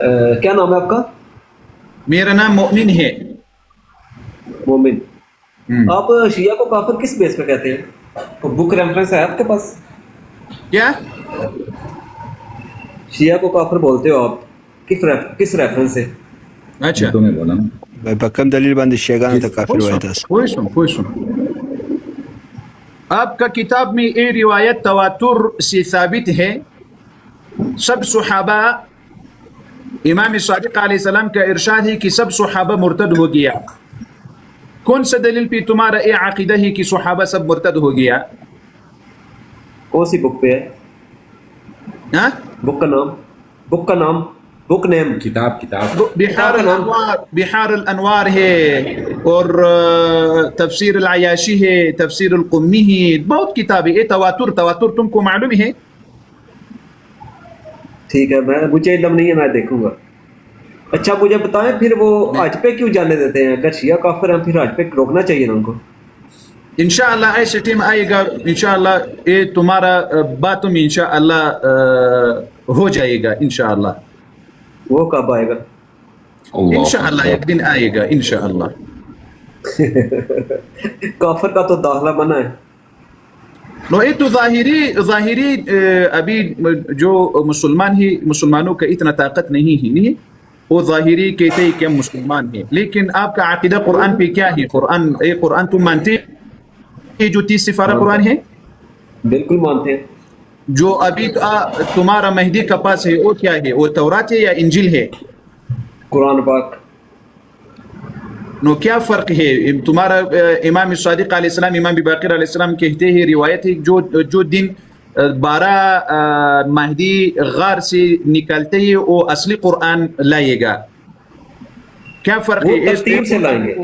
کیا نام ہے آپ کا؟ میرا نام مومن ہے. مومن. آپ شیعہ کو کافر کس بیس پہ کہتے ہیں؟ بک ریفرنس ہے آپ کے پاس؟ کیا شیعہ کو کافر بولتے ہو آپ کس ریفرنس سے؟ اچھا تو میں بولا نا په کوم دلیل باندې شیګانو ته کافر وایي تاسو؟ پوه شو آپ کا کتاب میں یہ روایت تواتر سے ثابت ہے. سب صحابہ امام صادق علیہ السلام کا ارشاد ہے کہ سب صحابہ مرتد ہو گیا. کون سا دلیل پہ تمہارا یہ عقیدہ ہے کہ صحابہ سب مرتد ہو گیا؟ کون سی بک پہ ہے؟ ہاں بک کا نام بک نیم کتاب بحار الانوار ہے اور تفسیر العیاشی ہے، تفسیر القمی ہے، بہت کتابیں. یہ تواتر تم کو معلوم ہے؟ ٹھیک ہے، مجھے علم نہیں ہے، میں دیکھوں گا. اچھا مجھے بتائیں پھر وہ حج پہ کیوں جانے دیتے ہیں؟ اگر شیعہ کافر ہیں پھر حج پہ روکنا چاہیے نا ان کو. انشاءاللہ ایسے ٹائم آئے گا، انشاءاللہ یہ تمہارا بات میں انشاءاللہ ہو جائے گا انشاءاللہ. وہ کب آئے گا؟ انشاءاللہ ایک دن آئے گا انشاءاللہ. کافر کا تو داخلہ منع ہے. نو یہ تو ظاہری ابھی جو مسلمانوں کا اتنا طاقت نہیں ہے، وہ ظاہری کہتے ہیں کہ ہم مسلمان ہیں، لیکن آپ کا عقیدہ قرآن پہ کیا ہے؟ قرآن تم مانتے ہیں جو 30 سپارہ قرآن ہے؟ بالکل مانتے ہیں. جو ابھی تمہارا مہدی کا پاس ہے وہ کیا ہے؟ وہ تورات ہے یا انجیل ہے؟ قرآن پاک. نو کیا فرق ہے؟ تمہارا امام صادق علیہ السلام، امام باقر علیہ السلام کہتے ہیں، روایت ہے جو دن 12 مہدی غار سے نکلتے ہیں وہ اصلی قرآن لائے گا. کیا فرق وہ ہے؟ ترتیب سے لائیں گے،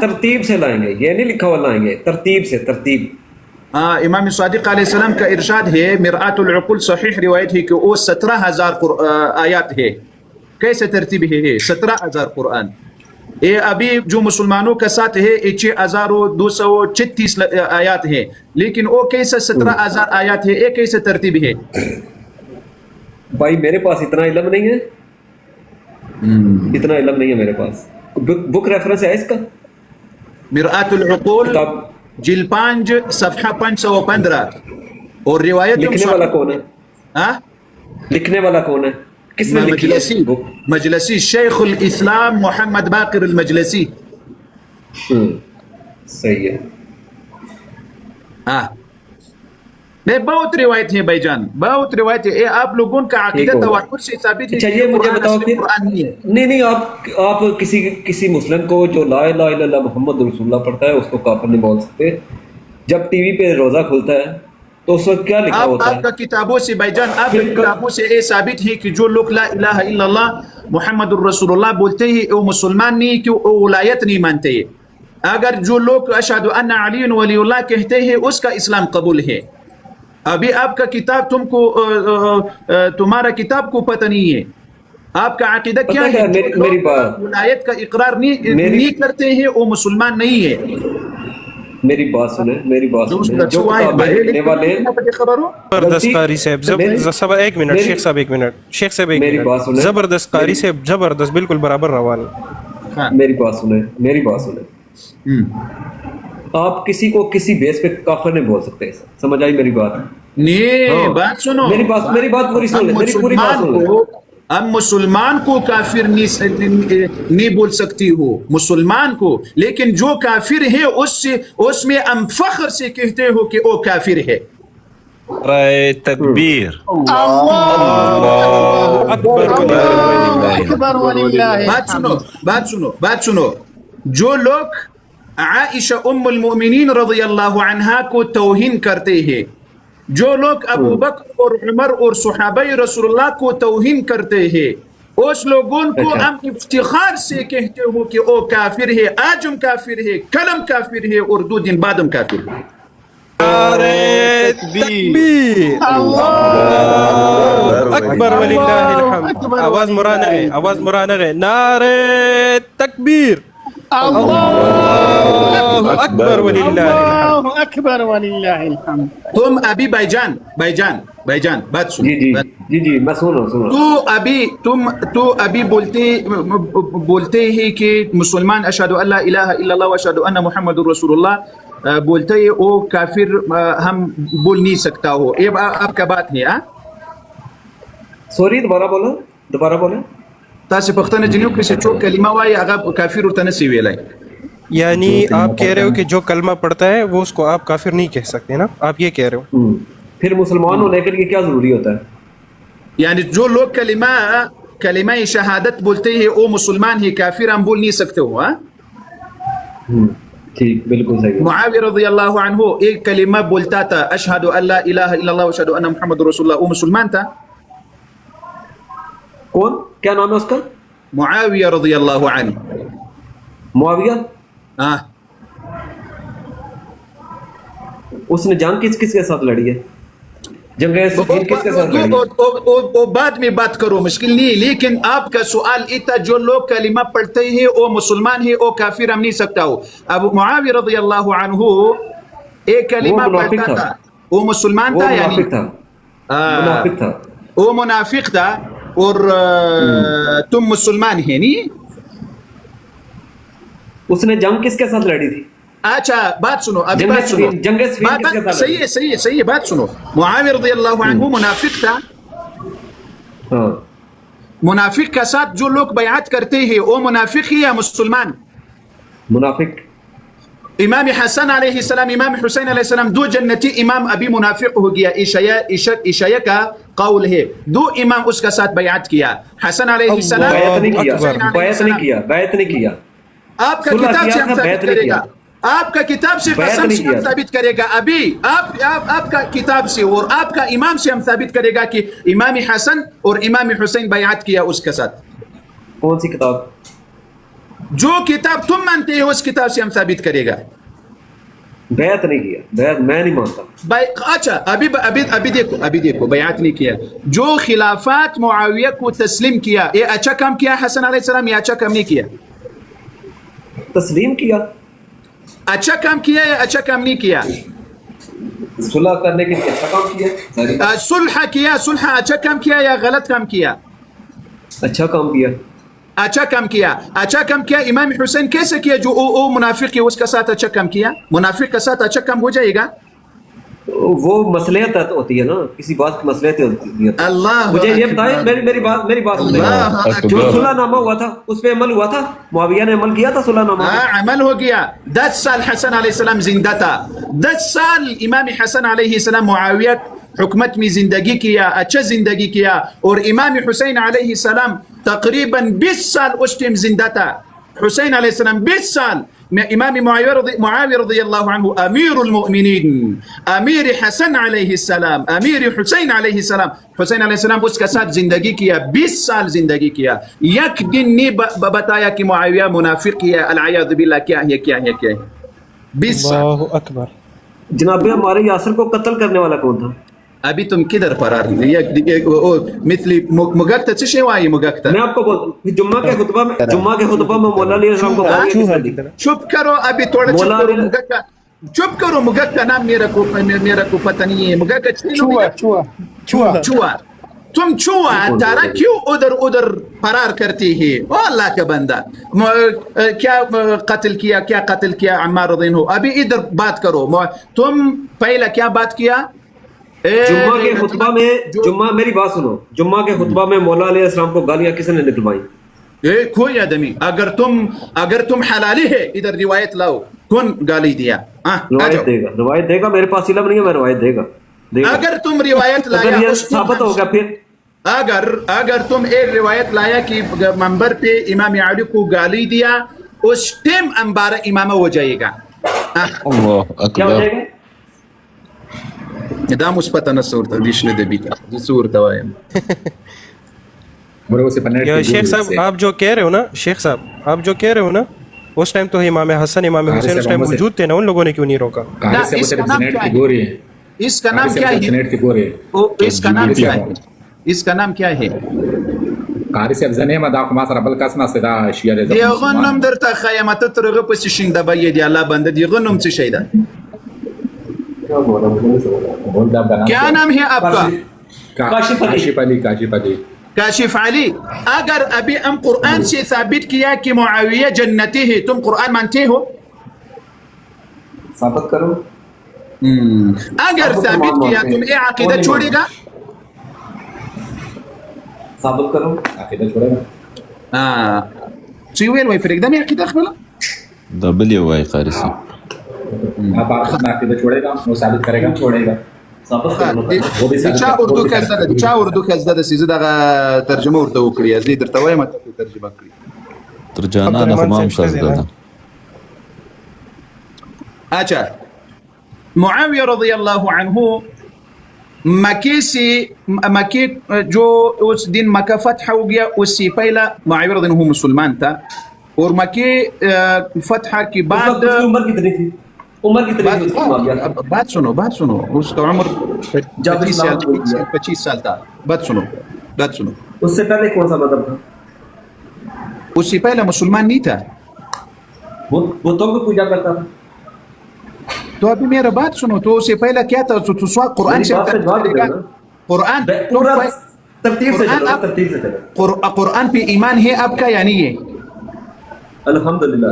ترتیب سے لائیں گے، یہ نہیں لکھا ہوا لائیں گے، ترتیب. امام صادق علیہ السلام کا ارشاد ہے، مرآت العقول صحیح روایت ہے کہ وہ 17,000 آیات ہے. کیسے ترتیب ہے؟ 17,000 قرآن. یہ ابھی جو مسلمانوں کا ساتھ ہے 6,236 آیات ہے، لیکن وہ کیسے 17,000 آیات ہے؟ یہ کیسے ترتیب ہے؟ بھائی میرے پاس اتنا علم نہیں ہے، اتنا علم نہیں ہے میرے پاس. بک ریفرنس ہے اس کا؟ مرآت العقول جلد 5 صفحہ 515. اور روایت لکھنے والا کون ہے؟ لکھنے والا کون ہے؟ کس نے لکھی ہے بک؟ مجلسی شیخ الاسلام محمد باقر المجلسی. صحیح ہے. میں بہت روایت ہیں بھائی جان، بہت روایت ہے. آپ لوگوں کا عقیدہ تواتر سے ثابت ہے. اچھا یہ مجھے بتاؤ پھر، نہیں آپ کسی مسلم کو جو لا الہ الا اللہ محمد رسول اللہ پڑھتا ہے اس کو کافر نہیں بول سکتے. جب ٹی وی پہ روزہ کھلتا ہے تو اس وقت کیا لکھا ہوتا ہے؟ آپ کا کتابوں سے بھائی جان، آپ کی کتابوں سے یہ ثابت ہے کہ جو لوگ لا الہ الا اللہ محمد الرسول اللہ بولتے ہیں وہ مسلمان نہیں، کہ وہ ولایت نہیں مانتے ہیں. اگر جو لوگ اشہد ان علی ولی اللہ کہتے ہیں اس کا اسلام قبول ہے. ابھی آپ کا کتاب تمہارا کتاب کو پتہ نہیں ہے. آپ کا عقیدہ کیا ہے؟ میری بات، ولایت کا اقرار نہیں کرتے ہیں وہ مسلمان نہیں ہے. میری بات سنیں، میری بات سنیں. جو کتابیں لکھنے والے زبردست قاری صاحب ایک منٹ، شیخ صاحب ایک منٹ، میری بات سنیں. زبردست قاری صاحب، زبردست، بالکل برابر روان. میری بات سنیں. آپ کسی کو کسی بیس پہ کافر نہیں بول سکتے. سمجھ آئی میری بات؟ نہیں، بات سنو، میری بات پوری سن لیں، میری پوری بات سن لیں. ہم مسلمان کو کافر نہیں بول سکتی ہو، مسلمان کو، لیکن جو کافر ہے اس میں ہم فخر سے کہتے ہو کہ وہ کافر ہے. رائے تکبیر، بات سنو. جو لوگ عائشہ ام المؤمنین رضی اللہ عنہا کو توہین کرتے ہیں، جو لوگ ابو بکر اور عمر اور صحابہ رسول اللہ کو توہین کرتے ہیں، اس لوگوں کو ہم افتخار سے کہتے ہو کہ وہ کافر ہے. آج ہم کافر ہے، کل ہم کافر ہے، اور 2 دن بعد ہم کافر ہے. نعرہ تکبیر، اکبر وللہ الحمد. آواز مرانہ ہے. نعرہ تکبیر، اللہ اکبر وللہ الحمد. اکبر وللہ الحمد. تم ابھی بھائی جان بھائی جان بات سن. جی جی میں سن رہا ہوں. تو ابھی بولتے ہی کہ مسلمان اشہد ان لا الہ الا اللہ و اشہد ان محمد رسول اللہ بولتے ہی وہ کافر ہم بول نہیں سکتا ہو. یہ آپ کا بات ہے. سوری دوبارہ بولیں. تاسو پښتنه جنو کې چې څوک کلمه وایي هغه کافر ورته نسی ویلای. یعنی آپ کہہ رہے ہو کہ جو کلمہ پڑھتا ہے وہ اس کو آپ کافر نہیں کہہ سکتے نا, آپ یہ کہہ رہے ہو. پھر مسلمان ہونے کے لیے کیا ضروری ہوتا ہے؟ یعنی جو لوگ کلمہ شہادت بولتے ہیں وہ مسلمان ہی, کافر ہم بول نہیں سکتے ہو. ٹھیک, بالکل صحیح. معاویہ رضی اللہ عنہ ایک کلمہ بولتا تھا اشہد ان لا الہ الا اللہ و اشہد ان محمد رسول اللہ, وہ مسلمان تھا. کون, کیا نام ہے اس کا؟ معاویہ رضی اللہ عنہ. معاویہ, اس نے جنگ کس کے ساتھ لڑی ہے؟ جنگ صفین کس کے ساتھ لڑی ہے؟ بعد میں بات کرو, مشکل نہیں. لیکن آپ کا سوال اتنا جو لوگ کلمہ پڑھتے ہیں وہ مسلمان ہے, وہ کافر ہم نہیں سکتا ہو. اب معاویہ رضی اللہ عنہ ایک کلمہ پڑھتا تھا, وہ مسلمان تھا یعنی منافق تھا. وہ منافق تھا اور تم مسلمان ہیں نہیں. اس نے جنگ کس کے ساتھ لڑی تھی؟ اچھا بات سنو, ابھی بات سنو. جنگ صفین کس کے ساتھ لڑی؟ صحیح ہے, بات سنو. معاویہ رضی اللہ عنہ منافق تھا. منافق کا ساتھ جو لوگ بیعت کرتے ہیں وہ منافق ہی یا مسلمان؟ منافق. امام حسن علیہ السلام, امام حسین علیہ السلام دو جنتی امام ابھی منافق ہو گیا. عشیہ کا قول ہے, دو امام اس کا ساتھ بیعت کیا. حسن علیہ السلام بیعت نہیں کیا. آپ کا کتاب سے ہم ثابت کرے گا, آپ کا کتاب سے قسم سے ہم ثابت کرے گا. ابھی آپ کا کتاب سے اور آپ کا امام سے ہم ثابت کرے گا کہ امام حسن اور امام حسین بیعت کیا اس کے ساتھ. کون سی کتاب؟ جو کتاب تم مانتے ہو اس کتاب سے ہم ثابت کرے گا. بیعت نہیں کیا, بیعت میں نہیں مانتا. اچھا ابھی دیکھو بیعت نہیں کیا. جو خلافات معاویہ کو تسلیم کیا, یہ اچھا کام کیا حسن علیہ السلام, یہ اچھا کام نہیں کیا؟ تسلیم کیا, اچھا کام کیا یا اچھا کام نہیں کیا؟ صلح کرنے کے لیے اچھا کام کیا. صلح اچھا کام کیا یا غلط کام کیا؟ اچھا کام کیا. اچھا کام کیا. امام حسین کیسے کیا جو او منافق ہے اس کا ساتھ اچھا کام کیا؟ منافق کا ساتھ اچھا کام ہو جائے گا؟ وہ مصلحت ہوتی ہے نا, کسی بات کی مصلحت ہوتی ہے. اللہ مجھے یہ بتائیں, میری بات سنیں. جو صلح نامہ ہوا تھا اس پہ عمل ہوا تھا؟ معاویہ نے عمل کیا تھا صلح نامہ؟ عمل ہو گیا. 10 سال حسن علیہ السلام زندہ تھا, 10 سال امام حسن علیہ السلام معاویہ حکمت میں زندگی کیا, اچھا زندگی کیا. اور امام حسین علیہ السلام تقریباً 20 سال اس ٹائم زندہ تھا. حسین علیہ السلام 20 سال میں امام معاویہ رضی اللہ عنہ امیر المؤمنین, امیر حسن علیہ السلام, امیر حسین علیہ السلام. حسین علیہ السلام اس کے ساتھ زندگی کیا, 20 سال زندگی کیا. یک دن نہیں بتایا کہ معاویہ منافق ہے, العیاذ باللہ. کیا ہے 20 سال. اللہ اکبر. جناب ہمارے یاسر کو قتل کرنے والا کون تھا؟ ابھی تم کدھر فرار مثلی مگکتا چشے وائی مگکتا. میں آپ کو بولتا ہوں جمعہ کے خطبہ میں مولا علیہ السلام کو گالیاں دی. چپ کرو ابھی تھوڑا چپ کرو. مگکتا نام میرا کو پتہ نہیں ہے. مگکتا چوا. تم چوا تارا کیوں ادھر فرار کرتی ہے؟ او اللہ کا بندہ, کیا قتل کیا عمار رضی اللہ عنہ. ابھی ادھر بات کرو. تم پہلا کیا بات کیا؟ جمعہ کے خطبہ میں, میری بات سنو, جمعہ کے خطبہ میں مولا علیہ السلام کو گالیاں کس نے نکلوائی؟ کوئی آدمی. اگر تم حلالی ہے ادھر روایت لاؤ, کون گالی دیا؟ روایت دے گا. میرے پاس علم نہیں ہے, میں روایت دے گا. اگر تم روایت لایا ثابت ہوگا. پھر اگر تم ایک روایت لایا کہ منبر پہ امام علی کو گالی دیا, اس ٹائم انبارہ امامہ ہو جائے گا. کیا ہو جائے گا؟ دا مثبت صورت وشنو دبی کا صورت ہے. شیخ صاحب آپ جو کہہ رہے ہو نا, اس ٹائم تو امام حسن امام حسین اس ٹائم موجود تھے نا, ان لوگوں نے کیوں نہیں روکا؟ اس کا نام کیا ہے؟ اس کا نام کیا ہے؟ دیغن نم در تا خیامت ترغه پس شنده باید اللہ بنده. دیغن نم چه شیده؟ کیا نام ہے آپ کا؟ کاشف علی کاشف علی. اگر ابھی ہم قرآن سے ثابت کیا کہ معاویہ جنتی ہے، تم قرآن مانتے ہو؟ ثابت کرو. اگر ثابت کیا تم یہ عقیدہ چھوڑے گا؟ ثابت کرو عقیدہ چھوڑے گا. څه ویل وای پرېږده مې عقیده خپله. دا بل یو وای قاری صاحب. آپ عقیدہ چھوڑے گا وہ ثابت کرے گا چھوڑے گا. چا اردو کې زده ده، چا اردو کې زده ده چې زه دغه ترجمه ورته وکړي، زه درته وایم ته ترجمه کړي. تر جانان خمام شاز ده. اچھا، معاویہ رضی اللہ عنہ مکے سے مکے جو اس دن مکہ فتح ہو گیا، اس سے پہلا معاویہ رضی اللہ عنہ مسلمان تھا، اور مکے فتح کے بعد عمر کتنی تھی؟ عمر کتنی تھی؟ بات سنو اس کا عمر 25 سال تھا. بات سنو. اس سے پہلے کون سا مذہب تھا؟ اس سے پہلا مسلمان نہیں تھا، وہ تو پوجا کرتا تھا. تو ابھی میرا بات سنو، تو اس سے پہلا کیا تھا؟ تو قرآن سے قرآن قرآن پہ ایمان ہے آپ کا یا نہیں ہے؟ الحمدللہ.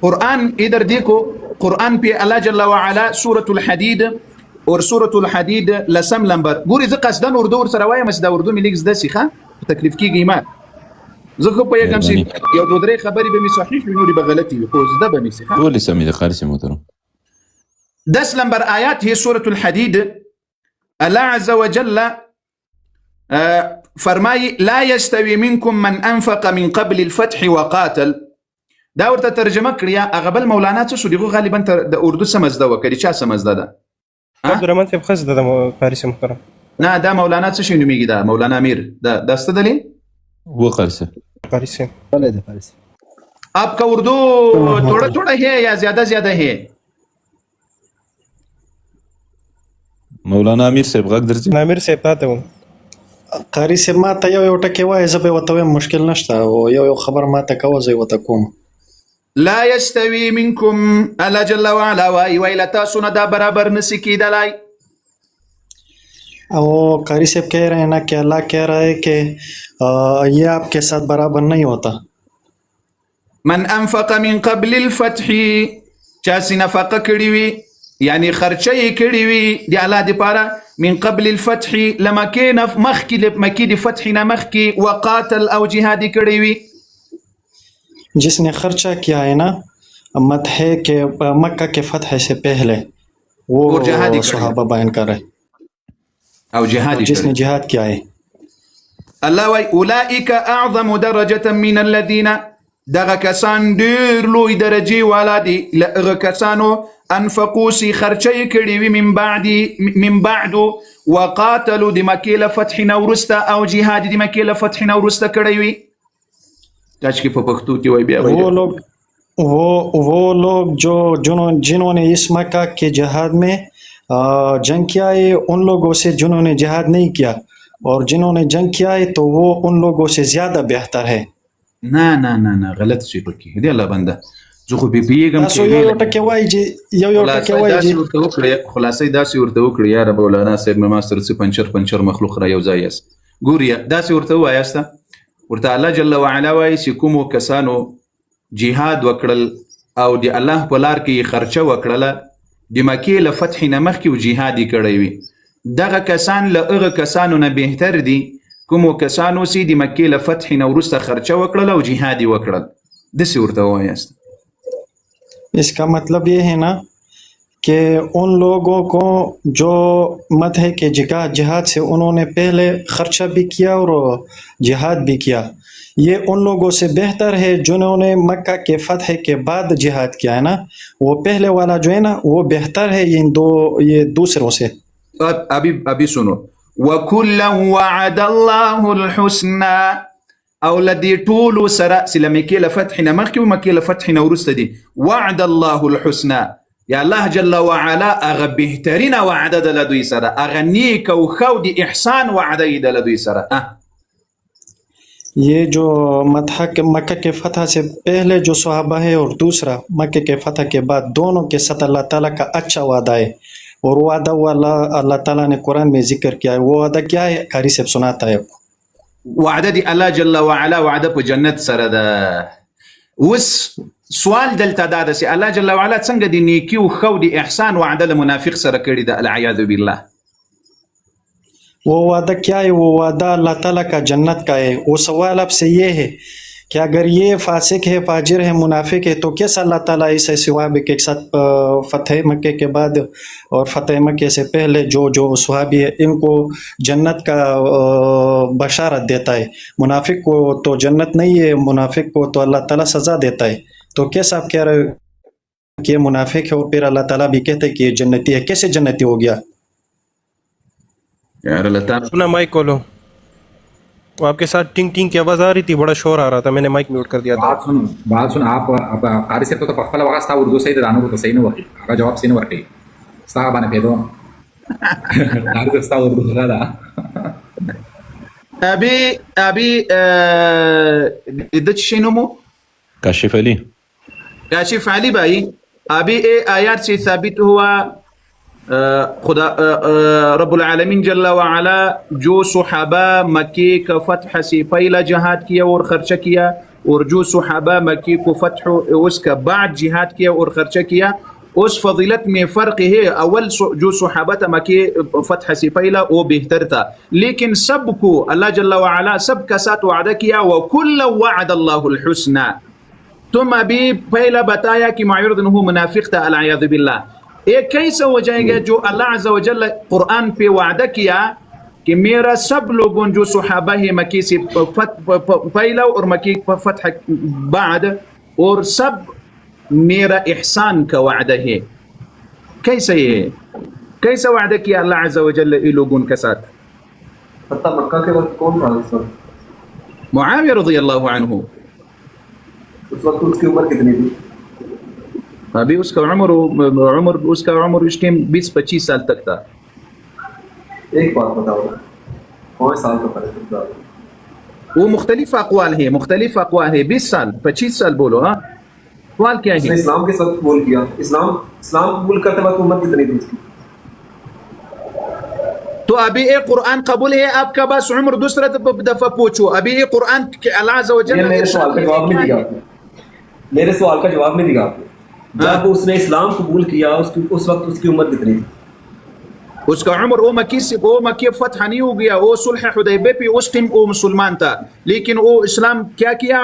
قرآن ادھر دیکھو، قرآن پہ اللہ جل وعلا سورة الحدید اور سورة الحدید لسم نمبر ګوري. زه قصدن اردو ورسره وایم چې دا اردو مې لږ زده شي، ښه تکلیف کېږي ما. زه خو پوهېږم چې یو دوه درې خبرې به مې صحیح وي، نورې به غلطې وي، خو زده به مې شي. ټولې سمې دي قاری صاحب محترم. 10 نمبر آیات ہے سورة الحدید. اللہ عز وجل فرمائی لا يستوي منكم من انفق من قبل الفتح وقاتل. دا ورته ترجمه کړیا هغه بل مولانا څه شو، دغه غالبا د اردو سمزده وکړي. چا سمزده ده؟ عبدالرحمن صاحب خزده ده قاری صاحب محترم. نه دا مولانا څه شي نومیږي، دا مولانا امیر. دا ست دلی وہ قاری صاحب. قاری صاحب آپ کا اردو تھوڑا تھوڑا ہے یا زیادہ زیادہ ہے؟ مولانا امیر صاحب غږ درځي. امیر صاحب تاته و قاری صاحب ما ته یو ټکی وایي، زه به ورته وایم مشکل نشته، او یو خبر ما ته کوه زه یې ورته کوم. لا يستوي منكم، اللہ جل وعلا وائی ویلا تاسو نه دا برابر نسی کیدلای. او قاری صاحب کہہ رہے ہیں نا کہ اللہ کہہ رہا ہے کہ یہ آپ کے ساتھ برابر نہیں ہوتا. من انفق من قبل الفتح، چاسی نفقه کړي وي یعنی خرچه یې کړي وي د الله دپاره، من قبل الفتح لمکې مخکې مکې د فتح نه مخکې، وقاتل او جهاد یې کړي وي. جس نے خرچہ کیا ہے نا مدح کے مکہ کے فتح سے پہلے، وہ صحابہ بیان کر رہے او جہاد جس نے جہاد کیا ہے. اللہ وی اولئک اعظم درجة من الذین، دغه کسان ډیر لوی درجه والا دي، هغه کسانو انفقوا سی خرچه کړي وي من بعد وقاتلوا د مکې له فتح نه وروسته، او جهاد د مکې له فتح نه وروسته کړی وي. کاش کې په پښتو کې وای بیا وہ لوگ جو جنہوں نے اس مکہ کے جہاد میں جنگ کیا ہے ان لوگوں سے جنہوں نے جہاد نہیں کیا، اور جنہوں نے جنگ کیا ہے تو وہ ان لوگوں سے زیادہ بہتر ہے. نه غلط شي پکې دی الله بنده. زه خو به پیږم تاسو یو ټکی وایي چې یو ټکی وایي چې خلاصې داسې ورته وکړي. یاره مولانا صاحب مې ماستر څه پنچر مخلوق را یو ځای یاست. ګوریا داسې ورته ووایاست، ورته الله جل وعلا وایي چې کومو کسانو جهاد وکړل او د الله په لار کې خرچه وکړله، د مکې له فتح نه مخکې و جهاد یې کړی وي، دغه کسان له هغه کسانو نه بهتر دي کومو کسانو چې د مکې له فتح نه وروسته خرچه وکړله او جهاد یې وکړل. داسې ورته ووایاست. اس کا مطلب یہ ہے نا کہ ان لوگوں کو جو مدح کے جہاد سے انہوں نے پہلے خرچہ بھی کیا اور جہاد بھی کیا، یہ ان لوگوں سے بہتر ہے جنہوں نے مکہ کے فتح کے بعد جہاد کیا ہے نا. وہ پہلے والا جو ہے نا وہ بہتر ہے یہ دوسروں سے. ابھی سنو، وَكُلًّا وَعَدَ اللَّهُ الْحُسْنَى، او لدی ټولو سره چې له مکې له فتح نه مخکې و مکې له فتح نه وروسته دي، وعد الله الحسنى، یا الله جل وعلا هغه بهترینه وعده ده له دوی سره، هغه نیک او ښه او د احسان وعده یې ده له دوی سره. یہ جو مکہ کے فتح سے پہلے جو صحابہ ہے اور دوسرا مکہ کے فتح کے بعد، دونوں کے ساتھ اللہ تعالیٰ کا اچھا وعدہ ہے. اور وہ وعدہ وہ اللہ تعالیٰ نے قرآن میں ذکر کیا ہے. وہ وعدہ کیا ہے؟ قاری صاحب سناتا ہے. وعده دي الله جل وعلا وعده په جنت سره ده. وس سوال دلته دا ده چې الله جل وعلا څنګه د نیکی او خو د احسان وعده له منافق سره کړی ده العیاذ بالله. وہ وعدہ کیا ہے؟ وہ وعدہ اللہ تعالیٰ کا جنت کا ہے. وہ سوال اب سے یہ ہے کہ اگر یہ فاسق ہے، فاجر ہے، منافق ہے، تو کیسا اللہ تعالیٰ اس صحابی کے ساتھ فتح مکے کے بعد اور فتح مکے سے پہلے جو صحابی ہے ان کو جنت کا بشارت دیتا ہے؟ منافق کو تو جنت نہیں ہے، منافق کو تو اللہ تعالیٰ سزا دیتا ہے. تو کیسا آپ کہہ رہے ہو کہ یہ منافق ہے اور پھر اللہ تعالیٰ بھی کہتے ہیں کہ یہ جنتی ہے؟ کیسے جنتی ہو گیا؟ یار اللہ تعالیٰ سنا مائک کھولو. وہ آپ کے ساتھ ٹنگ ٹنگ کی آواز آ رہی تھی، بڑا شور آ رہا تھا، میں نے مائک میوٹ کر دیا تھا. بات سن آپ قاری صاحب ته په خپل وغه ستا اردو صحیح ده دانو ته صحیح نه ورکړي هغه جواب صحیح نه ورکړي ستا باندې پیدو قاری صاحب ستا اردو ښه ده. ابي د شي نومو کاشف علی کاشف علی بھائی. ابھی آیات سے ثابت ہوا خدا رب العالمین جل وعلا جو صحابہ مکے کا فتح سے پہلا جہاد کیا اور خرچہ کیا، اور جو صحابہ مکے کو فتح اس کا بعد جہاد کیا اور خرچہ کیا، اس فضیلت میں فرق ہے. اول جو صحابہ تھا مکے فتح سے پہلا وہ بہتر تھا، لیکن سب کو اللہ جل وعلا سب کا ساتھ وعدہ کیا وَكُلًّا وَعَدَ اللَّهُ الْحُسْنَى. تم ابھی پہلا بتایا کہ معرض ہو منافق تھا العیاذ باللہ. ایک کیسا ہو جائے گا جو اللہ عز و جل قرآن پہ وعدہ کیا کہ میرا سب لوگوں جو صحابہ ہے مکی سے پہلا اور مکی فتح بعد اور سب میرا احسان کا وعدہ ہے. کیسا یہ کیسا وعدہ کیا اللہ عز و جل ان لوگوں کے ساتھ؟ فتح مکہ کے وقت کون تھا اس وقت؟ معاویہ رضی اللہ عنہ. اس وقت اس کی عمر کتنی تھی؟ ابھی اس کا عمر اس ٹائم 20-25 سال تک تھا. ایک بات بتاؤ، 5 سال کا فرق ہے. وہ مختلف اقوال ہے 20 سال 25 سال بولو. ہاں سوال کیا اس نے ہے؟ اسلام کے ساتھ قبول کیا. اسلام قبول کرتے وقت عمر کتنی تھی اس کی؟ تو ابھی ایک قرآن قبول ہے آپ کا، بس عمر دوسرا دفعہ پوچھو. ابھی یہ قرآن اللہ عز و جل میرے سوال کا جواب نہیں دیا آپ نے. میرے سوال کا جواب نہیں دیا آپ نے. جب اس نے اسلام قبول کیا اس وقت اس کی عمر کتنی تھی؟ اس کا عمر وہ مکی فتح نہیں ہو گیا، وہ صلح حدیبیہ پہ اس ٹائم وہ مسلمان تھا، لیکن وہ اسلام کیا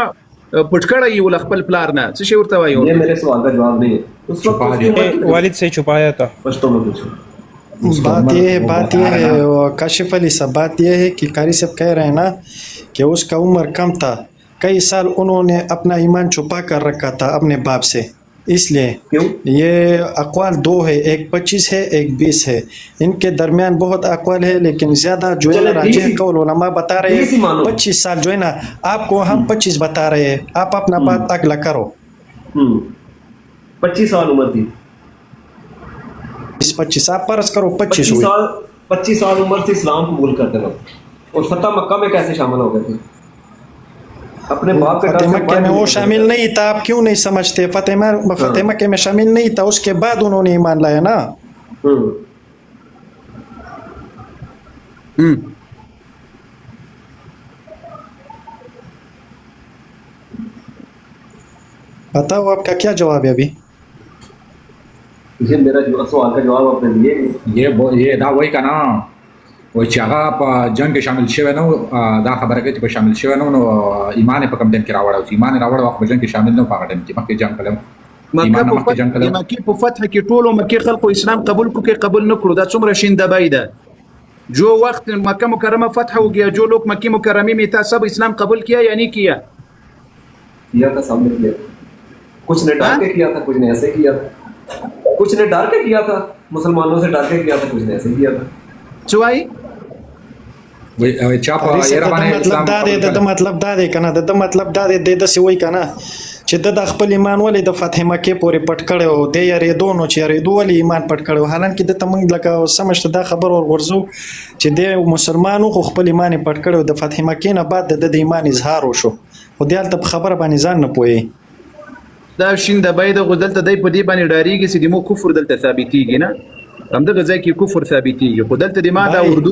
پٹکڑا ہی وہ خپل پلار نہ سے ورته وایو. یہ میرے سوال کا جواب نہیں ہے. اس وقت اس کی عمر کتنی تھی؟ والد سے چھپایا تھا. پشتو میں پوچھو. بات یہ ہے کاشف علی صاحب، بات یہ ہے کہ قاری صاحب کہہ رہے ہیں نا کہ اس کا عمر کم تھا. کئی سال انہوں نے اپنا ایمان چھپا کر رکھا تھا اپنے باپ سے، اس لیے یہ اقوال 2 ہے، ایک 25 ہے ایک 20 ہے. ان کے درمیان بہت اقوال ہے، لیکن زیادہ جو ہے راجح قول علماء بتا رہے ہیں 25 سال جو ہے نا. آپ کو ہم 25 بتا رہے ہیں، آپ اپنا بات اگلا کرو. 25 سال عمر تھی. 25 آپ فرض کرو 25 ہوئی. 25 سال عمر سے اسلام قبول کرتے وقت اور فتح مکہ میں کیسے شامل ہو گئے تھے؟ اپنے باپ کے فتح مکہ میں وہ شامل نہیں تھا. آپ کیوں نہیں سمجھتے؟ فتح مکہ میں شامل نہیں تھا، اس کے بعد انہوں نے ایمان لایا نا. بتاؤ آپ کا کیا جواب ہے ابھی؟ یہ میرا سوال کا جواب آپ نے دیے. یہ دا وای کنه وای چې هغه په جنگ کې شامل شوی نو دا خبره کوي چې په شامل شوی نو ایمان په کم دین کې راوړل چې ایمان راوړل وخت په جنگ کې شامل نه پاګړم چې مکه جنگ کړم. مکه په فتح کې ټولو مکه خلکو اسلام قبول کو کې قبول نه کړو. دا څومره شیندبای ده. جو وقت مکہ مکرمہ فتح ہو گیا، جو لوگ مکہ مکرمہ میں تھا سب اسلام قبول کیا یا نہیں کیا؟ کیا تھا، سب نے کیا. کچھ نے ڈر کے کیا تھا، کچھ نے ایسے کیا تھا. کچھ نے ڈر کے کیا تھا، مسلمانوں سے ڈر کے کیا تھا، کچھ نے ایسے کیا تھا. چوائی مطلب دا دی کنه، د مطلب دا دی د سی وای کنه چې د خپل ایمان ولې د فتح مکه پورې پټ کړو، د یاري دونو چې یاري دوه ایمان پټ کړو. حالانکه د تمنګ لکه سمجھته دا خبر ورغورځو چې د مسلمانانو خو خپل ایمان پټ کړو، د فتح مکه نه بعد د ایمان اظهار وشو. خو دلته خبر باندې ځان نه پوي. دا شین د باید غدلته دای په دې باندې ډاریږي چې د مو کفر دلته ثابتېږي نه. همدغه ځای کې کفر ثابتېږي. خو دلته د ما دا اردو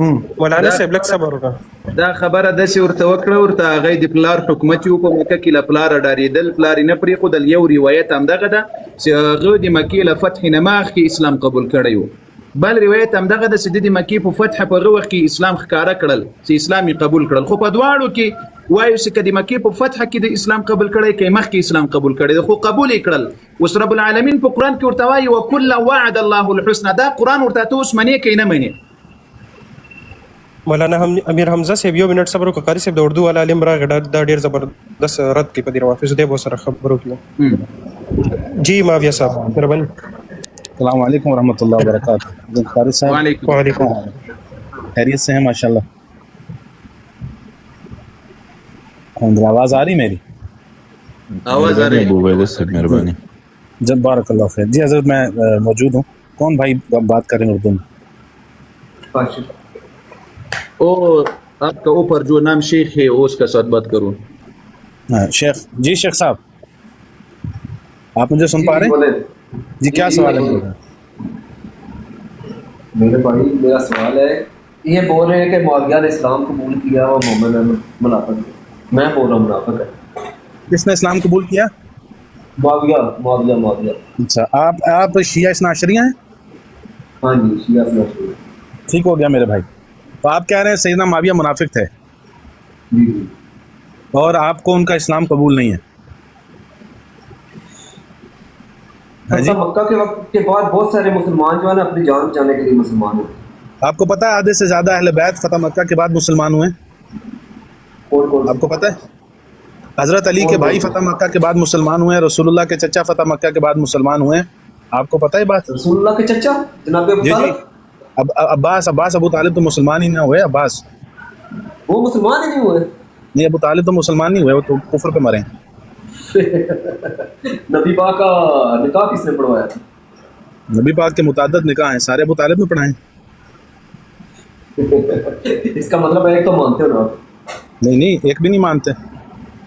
مولانا صاحب لږ صبر وکړه. دا خبره داسې ورته وکړه، ورته هغه د پلار حکومت یو په مکه کې له پلاره ډارېدل، پلار یې نه پرېښودل. یو روایت همدغه ده چې هغه د مکې له فتح نه مخکې اسلام قبول کړی و. بل روایت همدغه ده چې د مکې په فتح په هغه وخت کې اسلام ښکاره کړل، چې اسلام یې قبول کړل. خو په دواړو کې وایو چې که د مکې په فتح کې د اسلام قبول کړی، که مخکې اسلام قبول کړی ده، خو قبول یې کړل. اوس رب العالمین په قرآن کې ورته وایي وکلا وعد الله الحسنى. دا قرآن ورته ته اوس منې که یې نه منې. مولانا امیر حمزه صاحب یو منټ صبر وکړه. قاری صاحب د اردو والا عالم راغی، دا ډېر زبردست رد کوي په دې روافظو. دی به ورسره خبرې وکړو. جی معاویہ صاحب مهرباني. السلام علیکم ورحمۃ اللہ وبرکاتہ. قاری صاحب وعلیکم خیریت سے ہیں؟ ماشاء اللہ. آواز آ رہی میری؟ آواز آ رہی ہے. ابو عبیدہ صاحب مہربانی. جب بارک اللہ خیر. جی حضرت میں موجود ہوں. کون بھائی بات کریں اردو میں؟ او آپ کا اوپر جو نام شیخ ہے وہ اس کا ساتھ بات کروں. شیخ جی، شیخ صاحب آپ مجھے سن پا رہے ہیں؟ جی کیا سوال ہے؟ میرے بھائی میرا سوال ہے، یہ بول رہے ہیں کہ معاویہ نے اسلام قبول کیا اور مومن منافق ہے. میں بول رہا ہوں منافق ہے. کس نے اسلام قبول کیا؟ معاویہ. اچھا، آپ شیعہ اثنا عشریہ ہیں؟ ہاں جی شیعہ اثنا عشریہ. ٹھیک ہو گیا میرے بھائی. تو آپ کہہ رہے ہیں سیدنا معاویہ منافق تھے جی اور آپ کو ان کا اسلام قبول نہیں ہے. مکہ کے وقت کے بعد بہت سارے مسلمان جو ہے نا اپنی جان بچانے کے لیے مسلمان ہوتے ہیں. آپ کو پتہ ہے آدھے سے زیادہ اہل بیت فتح مکہ کے بعد مسلمان ہوئے ہیں؟ آپ کو پتہ ہے حضرت علی کے بھائی فتح مکہ کے بعد مسلمان ہوئے ہیں، رسول اللہ کے چچا فتح مکہ کے بعد مسلمان ہوئے ہیں. آپ کو پتہ ہے بات؟ رسول اللہ کے چچا جناب ابو جی جی، طالب عباس ابو طالب تو مسلمان ہی نہ ہوئے. عباس وہ مسلمان ہی نہیں ہوئے. نہیں، ابو طالب تو مسلمان نہیں ہوئے، وہ تو کفر پہ مرے ہیں. نبی پاک کا نکاح کس نے پڑھوایا تھا؟ نبی پاک کے متعدد نکاح ہیں، سارے ابو طالب نے پڑھائے. اس کا مطلب ایک تو مانتے ہو نا آپ؟ نہیں ایک بھی نہیں مانتے.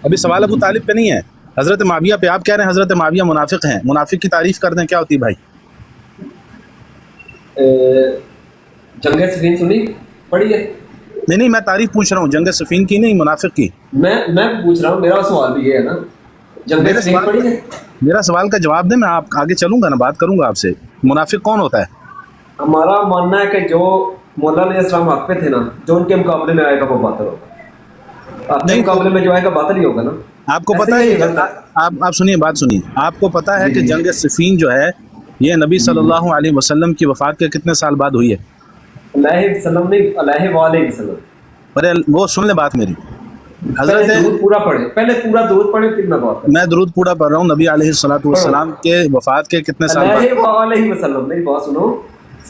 ابھی سوال ابو طالب پہ نہیں ہے، حضرت معاویہ پہ. آپ کہہ رہے ہیں حضرت معاویہ منافق ہیں. منافق کی تعریف کر دیں، کیا ہوتی ہے بھائی؟ جنگ صفین سنی پڑھی ہے؟ نہیں میں تعریف پوچھ رہا ہوں، جنگ صفین کی نہیں، منافق کی. میں پوچھ رہا ہوں، میرا سوال بھی یہ ہے نا، جنگ صفین پڑھی ہے؟ میرا سوال کا جواب دیں، میں آپ آگے چلوں گا نا، بات کروں گا آپ سے. منافق کون ہوتا ہے؟ ہمارا ماننا ہے کہ جو مولا علیہ السلام حق پہ تھے نا، جو ان کے مقابلے میں آئے گا وہ باطل ہوگا. آپ کے مقابلے میں جو آئے گا باطل ہی ہوگا نا. آپ کو پتہ ہے، آپ سنیے بات سنیے. آپ کو پتہ ہے کہ جنگ صفین جو ہے یہ نبی صلی اللہ علیہ وسلم کی وفات کے کتنے سال بعد ہوئی ہے؟ علیہ وسلم نہیں، علیہ وآلہ وسلم. ارے وہ سن لیں بات میری. حضرت درود پورا پڑھے، پہلے پورا درود پڑھے پھر میں بات کروں. میں درود پورا پڑھ رہا ہوں. نبی علیہ الصلوۃ والسلام کے وفات کے کتنے سال بعد؟ علیہ وآلہ وسلم. میری بات سنو،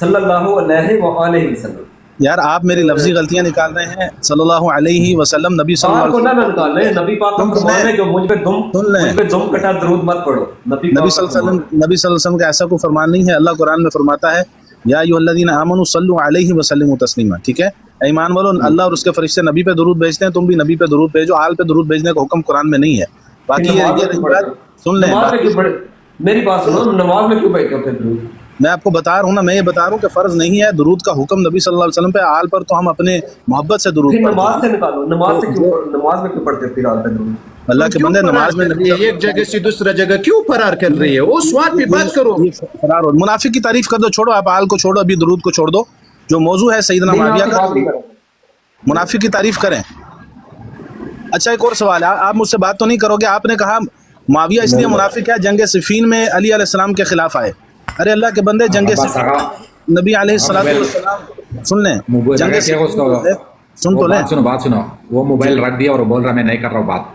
صلی اللہ علیہ وآلہ وسلم. یار آپ میری لفظی غلطیاں نکال رہے ہیں. صلی اللہ علیہ وسلم، نبی صلی اللہ علیہ وسلم نہ نکال رہے. نبی پاک کا فرمان ہے جو مجھ پہ دم کٹا درود مت پڑھو. نبی صلی اللہ علیہ وسلم کا ایسا کوئی فرمان نہیں ہے. اللہ قرآن میں فرماتا ہے یا ایھا الذین آمنوا صلوا علیہ وسلموا تسلیما. ٹھیک ہے، ایمان والو، اللہ اور اس کے فرشتے نبی پہ درود بھیجتے ہیں، تم بھی نبی پہ درود بھیجو. آل پہ درود بھیجنے کا حکم قرآن میں نہیں ہے. باقی یہ سن لیں، میری بات سنو، نماز میں کیوں بیٹھتے ہو پھر درود؟ میں آپ کو بتا رہا ہوں نا، میں یہ بتا رہا ہوں کہ فرض نہیں ہے. درود کا حکم نبی صلی اللہ علیہ وسلم پہ، آل پر تو ہم اپنے محبت سے درود پڑھتے ہیں. نماز سے نکالو، نماز میں کیوں پڑھتے پھر آل پہ درود؟ اللہ کے بندے نماز میں ایک جگہ سے دوسرا جگہ کیوں فرار کر رہی ہے؟ وہ سوال پہ بات کرو. فرار ہو. منافق کی تعریف کر دو، چھوڑو آپ آل کو چھوڑو، ابھی درود کو چھوڑ دو. جو موضوع ہے سیدنا معاویہ کا، منافق کی تعریف کریں. اچھا ایک اور سوال ہے، آپ مجھ سے بات تو نہیں کرو گے. آپ نے کہا معاویہ اس لیے منافق ہے جنگ صفین میں علی علیہ السلام کے خلاف آئے. ارے اللہ کے بندے، جنگ صفین نبی علیہ السلام سن لیں، جنگ سن تو لیں. بات سنو. وہ موبائل رکھ دیا اور بول رہا میں نہیں کر رہا ہوں بات.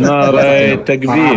نعرة تكبير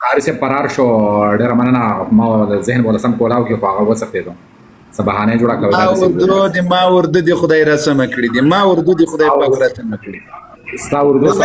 قاري سي قرار شو ډېر مننه ما ذهن ولا سم کولاو کې هغه وسختې دو سبحانه جوړه کړو ما اردو دي خدای را سم کړی دي، ما اردو دي خدای پاک را سم کړی ستا اردو سم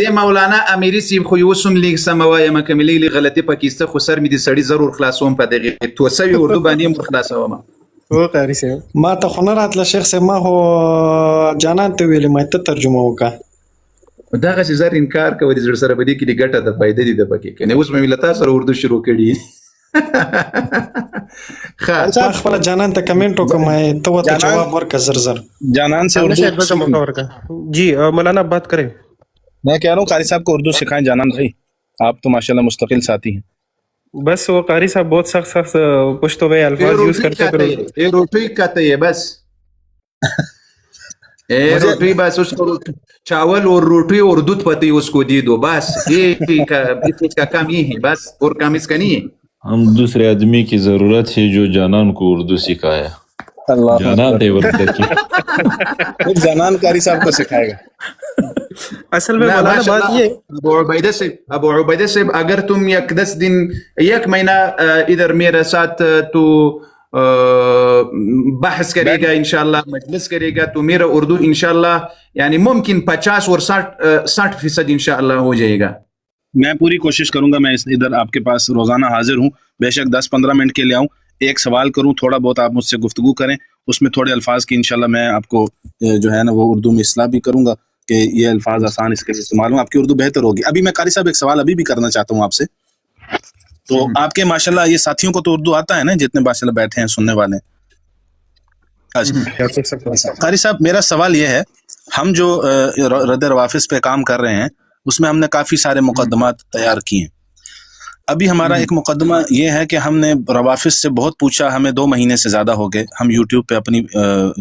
دې مولانا امیری سیب خو یو سم لیک سموای ما کملی لی غلطی پاکستان خو سر می دي سړی ضرور خلاصوم په دغه توسوي اردو باندې مر خلاصوم. هو قاری صاحب ما ته خو نه راتله شیخ صاحب، ما هو جانان ته ویلې ما ته ترجمه وکړه. دغه چې زر انکار کوي د زړه سره بده کې د ګټه د فائدې دي د پکې کنه. اوس مې ملتا سره اردو شروع کړي. تا خپل جانان ته کمنټ وکړم، ته ورته جواب ورکړه زر زر. جانان سے شاید بس اردو موقع ورکا. جی مولانا آپ بات کریں. میں کہہ رہا ہوں قاری صاحب کو اردو سکھائیں جانان بھائی، آپ تو ماشاءاللہ مستقل ساتھی ہیں. بس وہ قاری صاحب بہت سخت پشتو میں الفاظ یوز کرتے ہیں. یہ روٹی کہتے ہیں بس، روٹی بس اس کو چاول اور روٹی اور دودھ پتی اس کو دے دو بس. یہ اس کا کام یہ ہے بس، اور کام اس کا نہیں ہے. ہم دوسرے آدمی کی ضرورت ہے جو جانان کو اردو سکھایا. اللہ جانان تے ورکر جانان قاری صاحب کو سکھائے گا. اصل میں مولانا بات یہ ابو عبیدہ صاحب اگر تم 10 دن 1 مہینہ ادھر میرے ساتھ تو بحث کرے گا انشاءاللہ، مجلس کرے گا، تو میرا اردو انشاءاللہ یعنی ممکن 50 اور 60% انشاءاللہ ہو جائے گا. میں پوری کوشش کروں گا. میں ادھر آپ کے پاس روزانہ حاضر ہوں، بے شک 10-15 منٹ کے لیے آؤں، ایک سوال کروں، تھوڑا بہت آپ مجھ سے گفتگو کریں، اس میں تھوڑے الفاظ کی انشاءاللہ میں آپ کو جو ہے نا وہ اردو میں اصلاح بھی کروں گا کہ یہ الفاظ آسان اس کے استعمال ہوں، آپ کی اردو بہتر ہوگی. ابھی میں قاری صاحب ایک سوال ابھی بھی کرنا چاہتا ہوں آپ سے. تو آپ کے ماشاءاللہ یہ ساتھیوں کو تو اردو آتا ہے نا جتنے ماشاءاللہ بیٹھے ہیں سننے والے. قاری صاحب میرا سوال یہ ہے، ہم جو رد روافظ پہ کام کر رہے ہیں اس میں ہم نے کافی سارے مقدمات تیار کیے ہیں. ابھی ہمارا ایک مقدمہ یہ ہے کہ ہم نے روافظ سے بہت پوچھا، ہمیں 2 مہینے سے زیادہ ہو گئے. ہم یوٹیوب پہ اپنی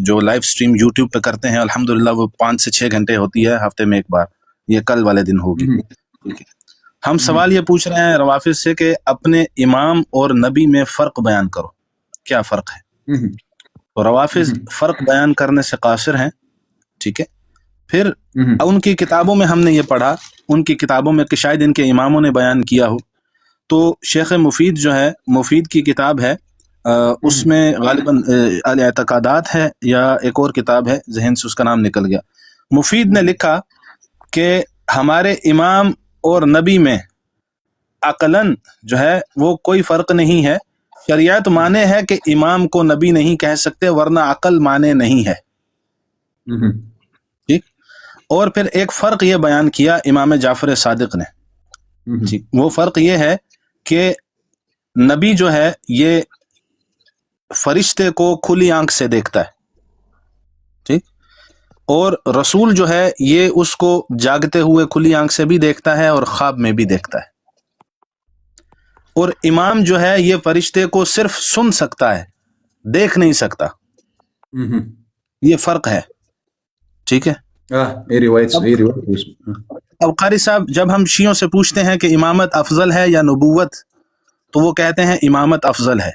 جو لائیو سٹریم یوٹیوب پہ کرتے ہیں الحمدللہ وہ 5 سے 6 گھنٹے ہوتی ہے ہفتے میں ایک بار، یہ کل والے دن ہوگی. ہم سوال یہ پوچھ رہے ہیں روافظ سے کہ اپنے امام اور نبی میں فرق بیان کرو، کیا فرق ہے؟ تو روافظ فرق بیان کرنے سے قاصر ہیں. ٹھیک ہے، پھر ان کی کتابوں میں ہم نے یہ پڑھا، ان کی کتابوں میں کہ شاید ان کے اماموں نے بیان کیا ہو. تو شیخ مفید جو ہے، مفید کی کتاب ہے، اس میں غالباً الاعتقادات ہے یا ایک اور کتاب ہے، ذہن سے اس کا نام نکل گیا. مفید نے لکھا کہ ہمارے امام اور نبی میں عقلاً جو ہے وہ کوئی فرق نہیں ہے. شریعت مانے ہے کہ امام کو نبی نہیں کہہ سکتے ورنہ عقل مانے نہیں ہے. ٹھیک. اور پھر ایک فرق یہ بیان کیا امام جعفر صادق نے. ٹھیک. وہ فرق یہ ہے کہ نبی جو ہے یہ فرشتے کو کھلی آنکھ سے دیکھتا ہے. ٹھیک. اور رسول جو ہے یہ اس کو جاگتے ہوئے کھلی آنکھ سے بھی دیکھتا ہے اور خواب میں بھی دیکھتا ہے. اور امام جو ہے یہ فرشتے کو صرف سن سکتا ہے، دیکھ نہیں سکتا. یہ فرق ہے. ٹھیک ہے. اب قاری صاحب جب ہم شیعوں سے پوچھتے ہیں کہ امامت افضل ہے یا نبوت، تو وہ کہتے ہیں امامت افضل ہے.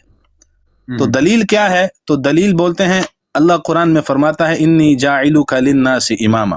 تو دلیل کیا ہے؟ تو دلیل بولتے ہیں اللہ قرآن میں فرماتا ہے انی جاعلک للناس اماما.